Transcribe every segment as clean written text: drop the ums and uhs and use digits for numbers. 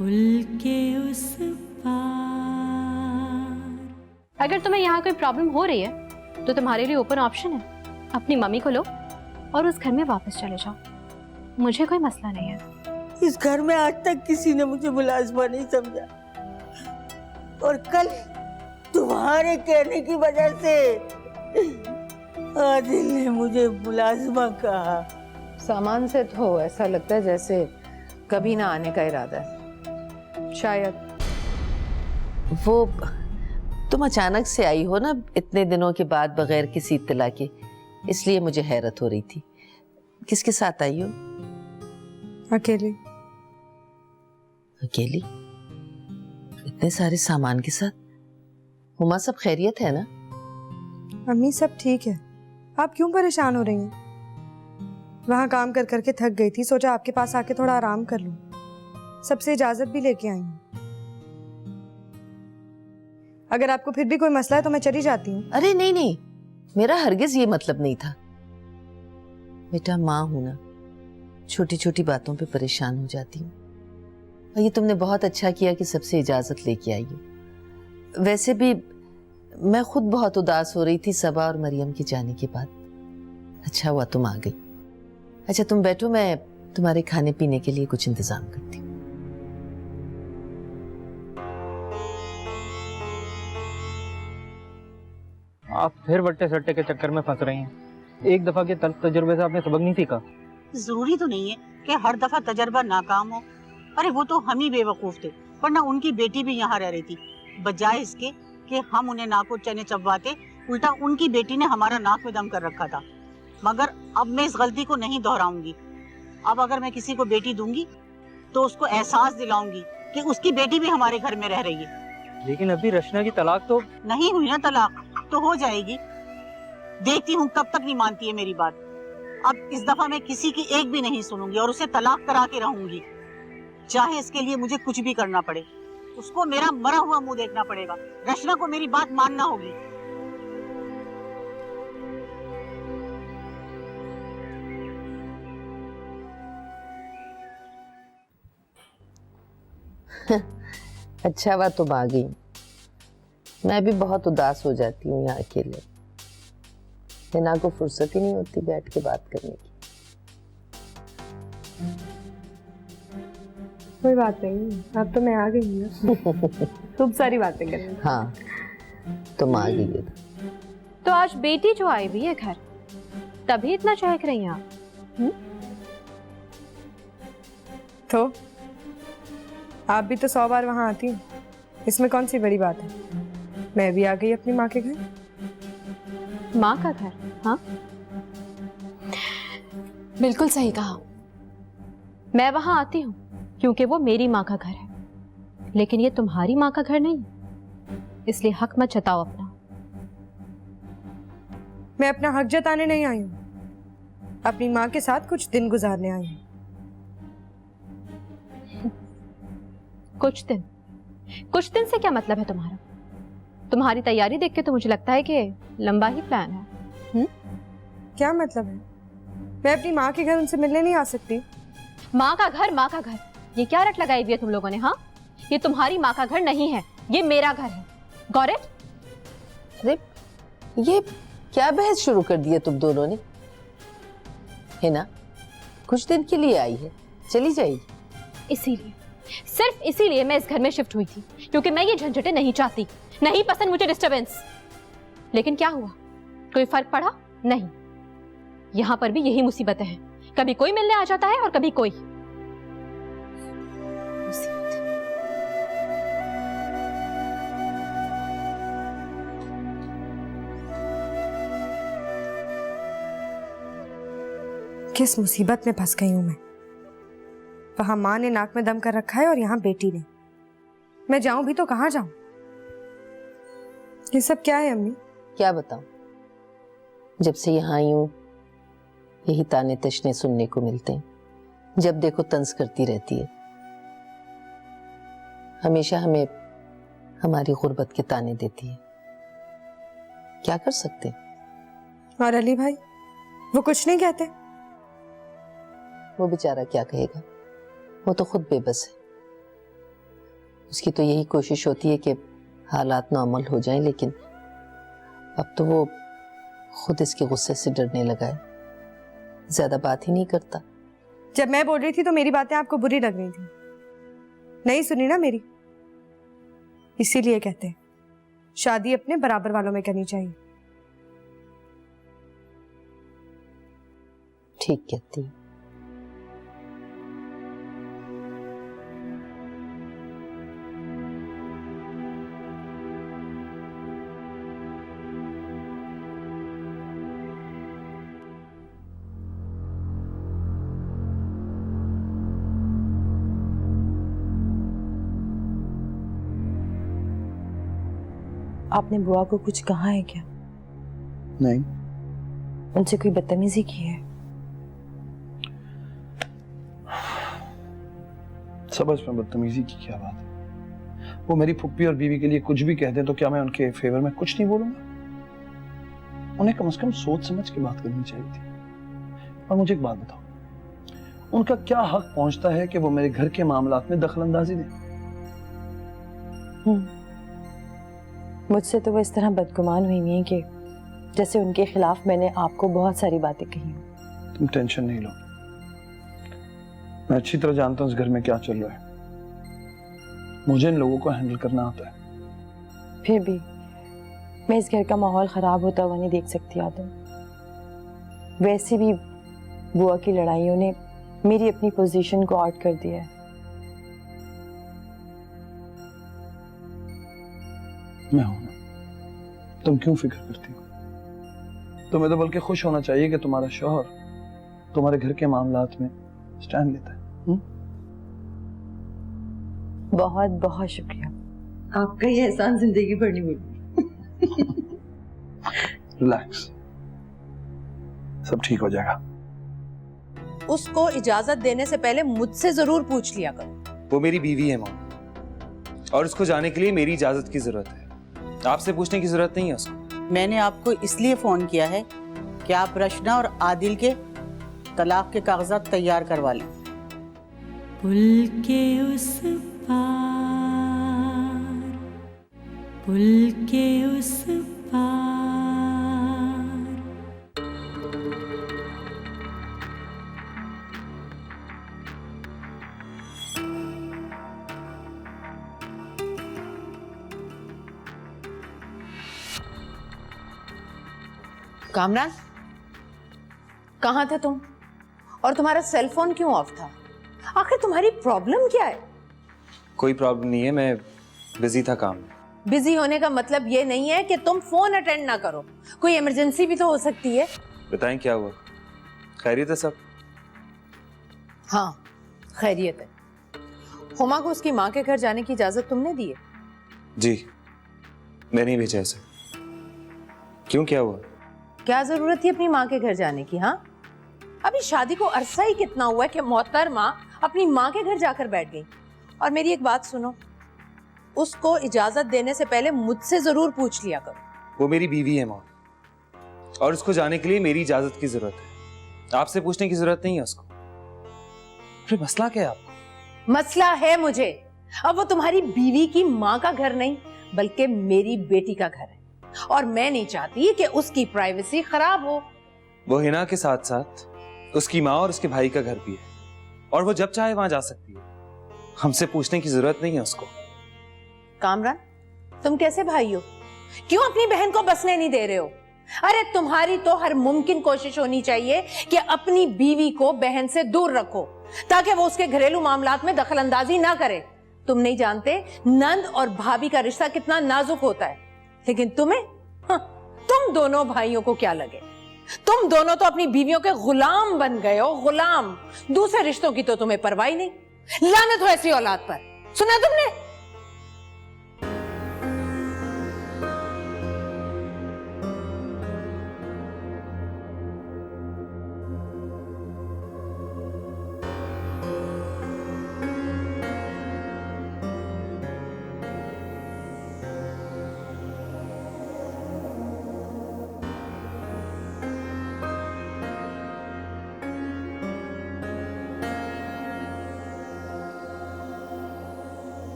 पुल के उस पार। अगर तुम्हें यहाँ कोई प्रॉब्लम हो रही है तो तुम्हारे लिए ओपन ऑप्शन है, अपनी मम्मी को लो और उस घर में वापस चले जाओ, मुझे कोई मसला नहीं है। इस घर में आज तक किसी ने मुझे मुलाजमा नहीं समझा और कल तुम्हारे कहने की वजह से आदिल ने मुझे मुलाजमा कहा। सामान से तो ऐसा लगता है जैसे कभी ना आने का इरादा है। शायद वो तुम अचानक से आई हो ना इतने दिनों के बाद बगैर किसी इत्तला के, इसलिए मुझे हैरत हो रही थी। किसके साथ आई हो? अकेले। अकेली? इतने सारे सामान के साथ? हुमा सब खैरियत है ना? अम्मी सब ठीक है, आप क्यों परेशान हो रही हैं? वहाँ काम कर करके थक गई थी, सोचा आपके पास आके थोड़ा आराम कर लूं। सबसे इजाजत भी लेके आई हूँ। अगर आपको फिर भी कोई मसला है तो मैं चली जाती हूँ। अरे नहीं नहीं, मेरा हरगिज ये मतलब नहीं था। बेटा माँ हूं ना, छोटी छोटी बातों पे परेशान हो जाती हूँ। और ये तुमने बहुत अच्छा किया कि सबसे इजाजत लेके आई हो। वैसे भी मैं खुद बहुत उदास हो रही थी सबा और मरियम के जाने के बाद। अच्छा हुआ तुम आ गई। अच्छा तुम बैठो, मैं तुम्हारे खाने पीने के लिए कुछ इंतजाम करती हूँ। आप फिर बट्टे सट्टे के चक्कर में फंस रही हैं। एक दफा के तल्ख तजुर्बे से आपने सबक नहीं सीखा। जरूरी तो नहीं है कि हर दफा तजर्बा नाकाम हो। अरे वो तो हम ही बेवकूफ थे, वरना उनकी बेटी भी यहाँ रह रही थी। बजाय इसके कि हम उन्हें नाको चने चबवाते, उल्टा उनकी बेटी ने हमारा नाक में दम कर रखा था। मगर अब मैं इस गलती को नहीं दोहराऊंगी। अब अगर मैं किसी को बेटी दूंगी तो उसको एहसास दिलाऊंगी कि उसकी बेटी भी हमारे घर में रह रही है। लेकिन अभी रशना की तलाक तो नहीं हुई ना, तलाक तो हो जाएगी। देखती हूँ कब तक नहीं मानती है मेरी बात। अब इस दफा मैं किसी की एक भी नहीं सुनूंगी और उसे तलाक करा के रहूंगी, चाहे इसके लिए मुझे कुछ भी करना पड़े। उसको मेरा मरा हुआ मुंह देखना पड़ेगा। रशना को मेरी बात मानना होगी। अच्छा हुआ तुम आ गई। मैं भी बहुत उदास हो जाती हूँ यहाँ अकेले। हिना को फुर्सत ही नहीं होती बैठ के बात करने की। कोई बात नहीं, अब तो मैं आ गई हूँ। खूब सारी बातें करें। हाँ तुम आ गई हो। तो आज बेटी जो आई हुई है घर, तभी इतना चहक रही हैं आप? तो आप भी तो 100 बार वहां आती हैं, इसमें कौन सी बड़ी बात है? मैं भी आ गई अपनी माँ के घर। माँ का घर? हाँ बिल्कुल सही कहा। मैं वहां आती हूँ क्योंकि वो मेरी माँ का घर है, लेकिन ये तुम्हारी माँ का घर नहीं, इसलिए हक मत जताओ अपना। मैं अपना हक जताने नहीं आई हूँ, अपनी माँ के साथ कुछ दिन गुजारने आई हूँ। कुछ दिन? कुछ दिन से क्या मतलब है तुम्हारा? तुम्हारी तैयारी देख के तो मुझे लगता है कि लंबा ही प्लान है। क्या मतलब है? मैं अपनी माँ के घर उनसे मिलने नहीं आ सकती? माँ का घर, माँ का घर, ये क्या रट लगाई हुई है तुम लोगों ने? हाँ, ये तुम्हारी माँ का घर नहीं है, ये मेरा घर है। Got it? अरे ये क्या बहस शुरू कर दी है तुम दोनों ने? है ना, कुछ दिन के लिए आई है, चली जाएगी। इसीलिए, सिर्फ इसीलिए मैं इस घर में शिफ्ट हुई थी, क्योंकि मैं ये झंझटें नहीं चाहती, नहीं पसंद मुझे डिस्टरबेंस। लेकिन क्या हुआ? कोई फर्क पड़ा? नहीं। यहां पर भी यही मुसीबतें हैं, कभी कोई मिलने आ जाता है और कभी कोई। किस मुसीबत में फंस गई हूं मैं। वहां माँ ने नाक में दम कर रखा है और यहाँ बेटी ने। मैं जाऊं भी तो कहाँ जाऊं? ये सब क्या है अम्मी? क्या बताऊं, जब से यहाँ आई हूं यही ताने तशने सुनने को मिलते हैं। जब देखो तंज करती रहती है, हमेशा हमें हमारी गुर्बत के ताने देती है। क्या कर सकते हैं? और अली भाई, वो कुछ नहीं कहते? वो बेचारा क्या कहेगा, वो तो खुद बेबस है। उसकी तो यही कोशिश होती है कि हालात नॉर्मल हो जाएं, लेकिन अब तो वो खुद इसके गुस्से से डरने लगा है, ज्यादा बात ही नहीं करता। जब मैं बोल रही थी तो मेरी बातें आपको बुरी लग रही थी, नहीं सुनी ना मेरी। इसीलिए कहते हैं शादी अपने बराबर वालों में करनी चाहिए। ठीक कहती है। आपने बुआ को कुछ कहा है क्या? नहीं। उनसे कोई बदतमीजी की है? सबज में बदतमीजी की क्या बात है? वो मेरी फुप्पी और बीवी के लिए कुछ भी कह दें तो क्या मैं उनके फेवर में कुछ नहीं बोलूंगा? उन्हें कम से कम सोच समझ के बात करनी चाहिए थी। और मुझे एक बात बताओ, उनका क्या हक पहुंचता है कि वो मेरे घर के मामलात में दखलंदाजी दें? मुझसे तो वो इस तरह बदगुमान हुई है कि जैसे उनके खिलाफ मैंने आपको बहुत सारी बातें कही हैं। तुम टेंशन नहीं लो, मैं अच्छी तरह जानता हूं इस घर में क्या चल रहा है। मुझे इन लोगों को हैंडल करना आता है। फिर भी मैं इस घर का माहौल खराब होता हुआ नहीं देख सकती आदम। वैसे भी बुआ की लड़ाइयों ने मेरी अपनी पोजीशन को आउट कर दिया है। मैं हूं ना, तुम क्यों फिक्र करती हो? तुम्हें तो बल्कि खुश होना चाहिए कि तुम्हारा शौहर तुम्हारे घर के मामलात में स्टैंड लेता है। बहुत बहुत शुक्रिया। आपका ये एहसान जिंदगी भर नहीं भूलूंगी। रिलैक्स, सब ठीक हो जाएगा। उसको इजाजत देने से पहले मुझसे जरूर पूछ लिया करो। वो मेरी बीवी है मां, और उसको जाने के लिए मेरी इजाजत की जरूरत है। आपसे पूछने की जरूरत नहीं है उसको। मैंने आपको इसलिए फोन किया है कि आप रशना और आदिल के तलाक के कागजात तैयार करवा लें। पुल के उस पार, पुल के उस पार। कामरान, कहाँ थे तुम? और तुम्हारा सेल फोन क्यों ऑफ था? आखिर तुम्हारी प्रॉब्लम क्या है? कोई प्रॉब्लम नहीं है, मैं बिजी था काम में। बिजी होने का मतलब ये नहीं है कि तुम फोन अटेंड ना करो। कोई इमरजेंसी भी तो हो सकती है। बताएं क्या हुआ? खैरियत है सब? हाँ, खैरियत है। हुमा को उसकी माँ के घर जाने की इजाजत तुमने दी है? जी, मैंने ही भेजा उसे। क्यों, क्या हुआ? क्या जरूरत थी अपनी माँ के घर जाने की? हाँ, अभी शादी को अरसा ही कितना हुआ है कि मोहतरमा अपनी माँ के घर जाकर बैठ गई। और मेरी एक बात सुनो, उसको इजाजत देने से पहले मुझसे जरूर पूछ लिया करो। वो मेरी बीवी है मां, और उसको जाने के लिए मेरी इजाजत की जरूरत है। आपसे पूछने की जरूरत नहीं है उसको। फिर मसला क्या है आपको? मसला है मुझे। अब वो तुम्हारी बीवी की माँ का घर नहीं बल्कि मेरी बेटी का घर है, और मैं नहीं चाहती कि उसकी प्राइवेसी खराब हो। वो हिना के साथ साथ उसकी माँ और उसके भाई का घर भी है, और वो जब चाहे वहां जा सकती है। हमसे पूछने की जरूरत नहीं है उसको। कामरान, तुम कैसे भाई हो? क्यों अपनी बहन को बसने नहीं दे रहे हो? अरे तुम्हारी तो हर मुमकिन कोशिश होनी चाहिए कि अपनी बीवी को बहन से दूर रखो, ताकि वो उसके घरेलू मामलात में दखलंदाजी ना करे। तुम नहीं जानते नंद और भाभी का रिश्ता कितना नाजुक होता है, लेकिन तुम्हें तुम दोनों भाइयों को क्या लगे? तुम दोनों तो अपनी बीवियों के गुलाम बन गए हो, गुलाम। दूसरे रिश्तों की तो तुम्हें परवाह ही नहीं। लानत हो ऐसी औलाद पर। सुना तुमने?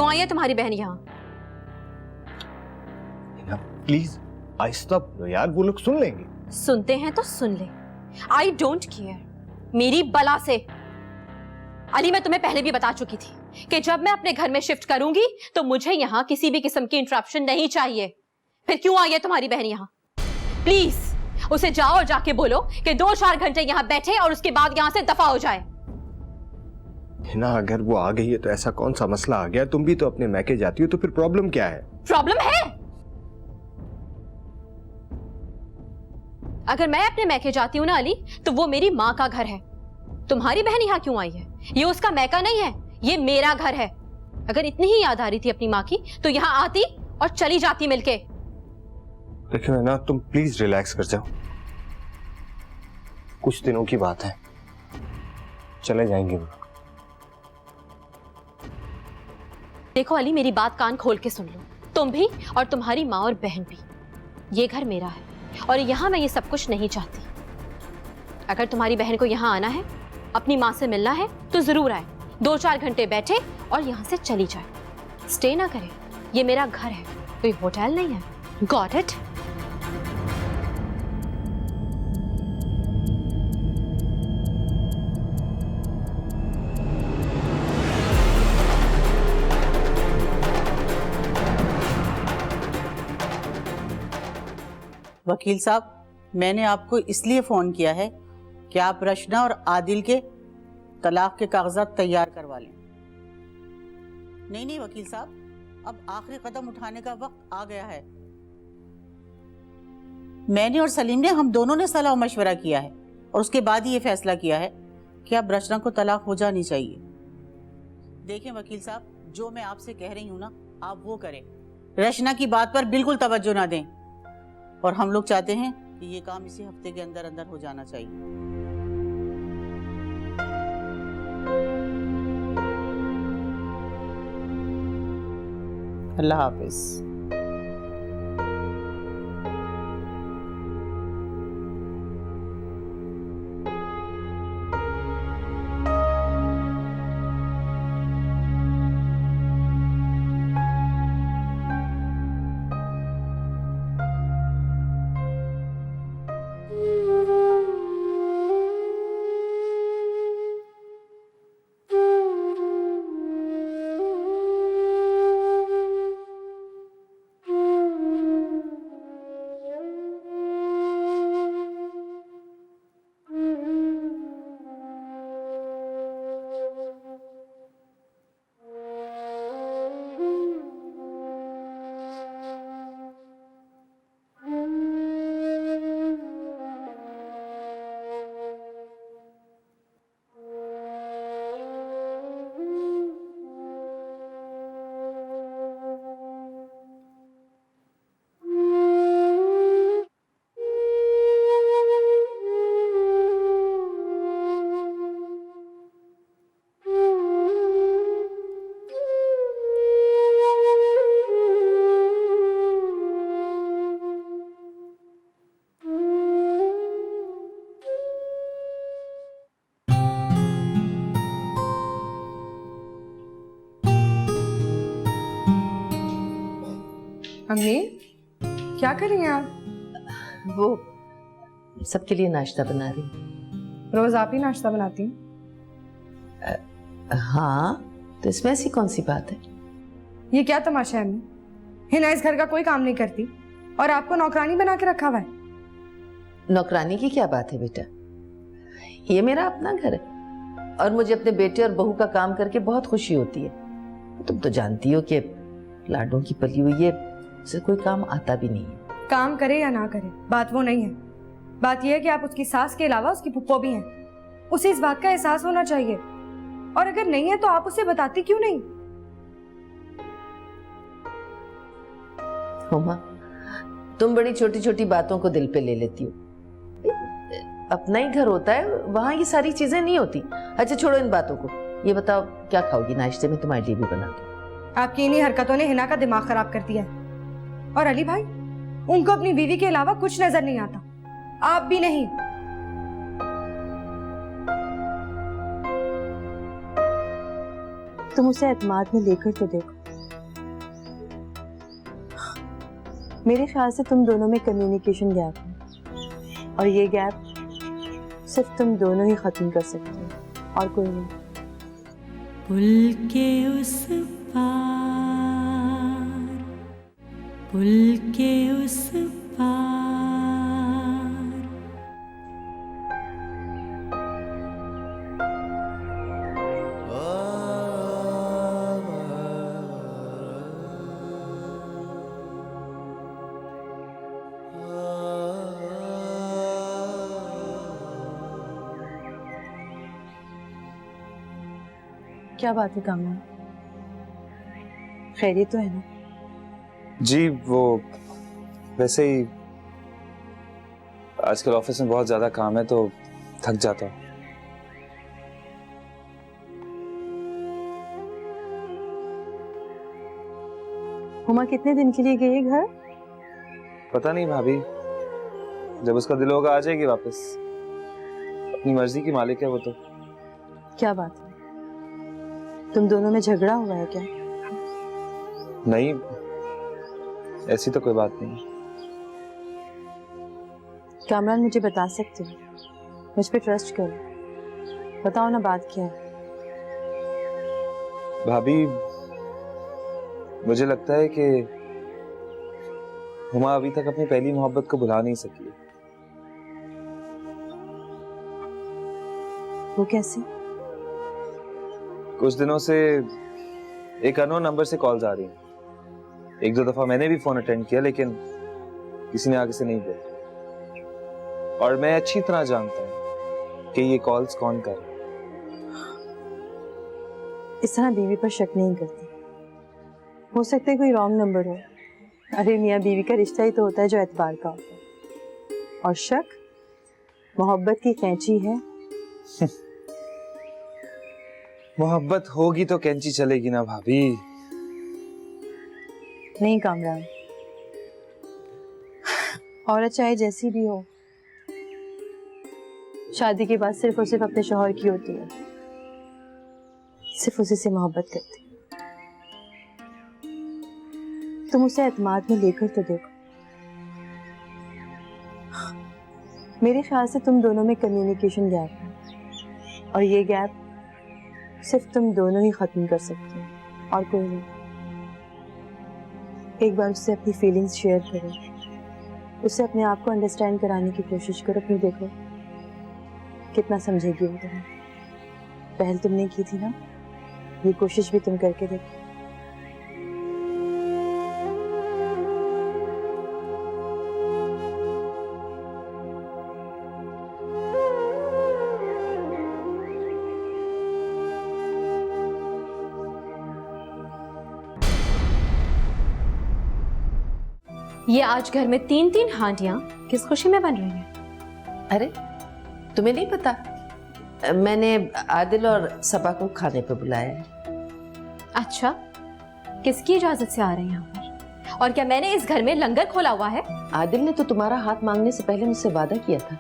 क्यों आई है तुम्हारी बहन यहाँ? प्लीज आहिस्ता बोलो यार, वो लोग सुन लेंगे। सुनते हैं तो सुन ले, आई डोंट केयर, मेरी बला से। अली, मैं तुम्हें पहले भी बता चुकी थी कि जब मैं अपने घर में शिफ्ट करूंगी तो मुझे यहाँ किसी भी किस्म की इंटरप्शन नहीं चाहिए। फिर क्यों आई है तुम्हारी बहन यहाँ? प्लीज उसे जाओ और जाके बोलो कि 2-4 घंटे यहाँ बैठे और उसके बाद यहाँ से दफा हो जाए। हिना, अगर वो आ गई है तो ऐसा कौन सा मसला आ गया? तुम भी तो अपने मैके जाती हो, तो फिर प्रॉब्लम क्या है? प्रॉब्लम है। अगर मैं अपने मैके जाती हूँ ना अली, तो वो मेरी माँ का घर है। तुम्हारी बहन यहाँ क्यों आई है? ये उसका मैका नहीं है, ये मेरा घर है। अगर इतनी ही याद आ रही थी अपनी माँ की तो यहाँ आती और चली जाती मिलके। देखो ना, तुम प्लीज रिलैक्स कर जाओ, कुछ दिनों की बात है, चले जाएंगे वो। देखो अली, मेरी बात कान खोल के सुन लो, तुम भी और तुम्हारी माँ और बहन भी। ये घर मेरा है और यहाँ मैं ये सब कुछ नहीं चाहती। अगर तुम्हारी बहन को यहाँ आना है, अपनी माँ से मिलना है, तो जरूर आए, 2-4 घंटे बैठे और यहाँ से चली जाए। स्टे ना करे, ये मेरा घर है, कोई होटल नहीं है। Got it? वकील साहब, मैंने आपको इसलिए फ़ोन किया है कि आप रशना और आदिल के तलाक के कागजात तैयार करवा लें। नहीं वकील साहब, अब आखिरी कदम उठाने का वक्त आ गया है। मैंने और सलीम ने, हम दोनों ने सलाह मशवरा किया है और उसके बाद ही ये फैसला किया है कि अब रशना को तलाक हो जानी चाहिए। देखें वकील साहब, जो मैं आपसे कह रही हूँ ना, आप वो करें। रशना की बात पर बिल्कुल तवज्जो ना दें और हम लोग चाहते हैं कि ये काम इसी हफ्ते के अंदर अंदर हो जाना चाहिए। अल्लाह हाफिज। अम्मी, क्या कर रही हैं आप? वो सबके लिए नाश्ता बना रही हूँ। रोज आप ही नाश्ता बनाती हैं? हाँ, तो इसमें ऐसी कौन सी बात है? ये क्या तमाशा है अम्मी? हिना इस घर का कोई काम नहीं करती और आपको नौकरानी बना के रखा हुआ है। नौकरानी की क्या बात है बेटा? ये मेरा अपना घर है और मुझे अपने बेटे और बहू का काम करके बहुत खुशी होती है। तुम तो जानती हो कि लाडों की पली हुई है, उसे कोई काम आता भी नहीं है। काम करे या ना करे, बात वो नहीं है। बात यह है कि आप उसकी सास के अलावा उसकी फुप्पो भी हैं। उसे इस बात का एहसास होना चाहिए, और अगर नहीं है तो आप उसे बताती क्यों नहीं? हुमा, तुम बड़ी छोटी छोटी बातों को दिल पे ले लेती हो। अपना ही घर होता है, वहां ये सारी चीजें नहीं होती। अच्छा छोड़ो इन बातों को, ये बताओ क्या खाओगी नाश्ते में? तुम्हारे लिए भी बना दूं। आपकी इन्हीं हरकतों ने हिना का दिमाग खराब कर दिया है। और अली भाई, उनको अपनी बीवी के अलावा कुछ नजर नहीं आता, आप भी नहीं। तुम उसे एतमाद में लेकर तो देखो, मेरे ख्याल से तुम दोनों में कम्युनिकेशन गैप है और ये गैप सिर्फ तुम दोनों ही खत्म कर सकते हो और कोई नहीं। पुल के उस पार, पुल के उस पार। क्या बात है कामरान, खैरियत तो है ना? जी वो वैसे ही आजकल ऑफिस में बहुत ज्यादा काम है तो थक जाता हूँ। हुमा कितने दिन के लिए गई है घर? पता नहीं भाभी, जब उसका दिल होगा आ जाएगी वापस। अपनी मर्जी की मालिक है वो तो। क्या बात है, तुम दोनों में झगड़ा हुआ है क्या? नहीं, ऐसी तो कोई बात नहीं। कामरान मुझे बता सकते हो, मुझ पे ट्रस्ट करो, बताओ ना बात क्या है। भाभी मुझे लगता है कि हुमा अभी तक अपनी पहली मोहब्बत को भुला नहीं सकी है। वो कैसे? कुछ दिनों से एक अननोन नंबर से कॉल्स आ रही हैं। एक दो दफा मैंने भी फोन अटेंड किया लेकिन किसी ने आगे से नहीं बोला। और मैं अच्छी तरह जानता हूँ कि ये कॉल्स कौन कर रहा है। इस तरह बीवी पर शक नहीं करती, हो सकता है कोई रॉन्ग नंबर हो। अरे मियाँ बीवी का रिश्ता ही तो होता है जो एतबार का होता है। और शक मोहब्बत की कैंची है। मोहब्बत होगी तो कैंची चलेगी ना भाभी। नहीं कामरान, औरत चाहे जैसी भी हो, शादी के बाद सिर्फ और सिर्फ अपने शौहर की होती है, सिर्फ उसी से मोहब्बत करती है। तुम उसे एतमाद में लेकर तो देखो। मेरे ख्याल से तुम दोनों में कम्युनिकेशन गैप है और ये गैप सिर्फ तुम दोनों ही खत्म कर सकते हो और कोई नहीं। एक बार उससे अपनी फीलिंग्स शेयर करो, उससे अपने आप को अंडरस्टैंड कराने की कोशिश करो, फिर देखो कितना समझेगी वो तुम्हें। पहल तुमने की थी ना, ये कोशिश भी तुम करके देखो। ये आज घर में 3-3 हांडियां किस खुशी में बन रही हैं? अरे तुम्हें नहीं पता, मैंने आदिल और सबा को खाने पे बुलाया है। अच्छा, किसकी इजाजत से आ रहे हैं यहाँ पर? और क्या मैंने इस घर में लंगर खोला हुआ है? आदिल ने तो तुम्हारा हाथ मांगने से पहले मुझसे वादा किया था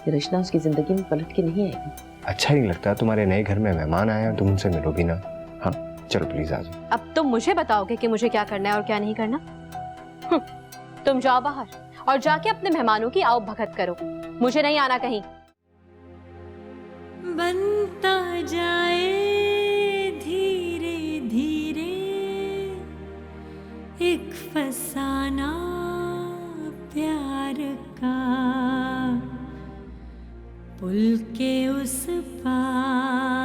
कि रचना उसकी जिंदगी में पलट के नहीं आएगी। अच्छा नहीं लगता तुम्हारे नए घर में मेहमान आए हैं, तुम उनसे मिलो भी ना। हाँ चलो प्लीज आ जाओ। अब तुम मुझे बताओगे कि मुझे क्या करना है और क्या नहीं करना? तुम जाओ बाहर और जाके अपने मेहमानों की आओ भगत करो, मुझे नहीं आना कहीं। बनता जाए धीरे धीरे एक फसाना प्यार का, पुल के उस पार।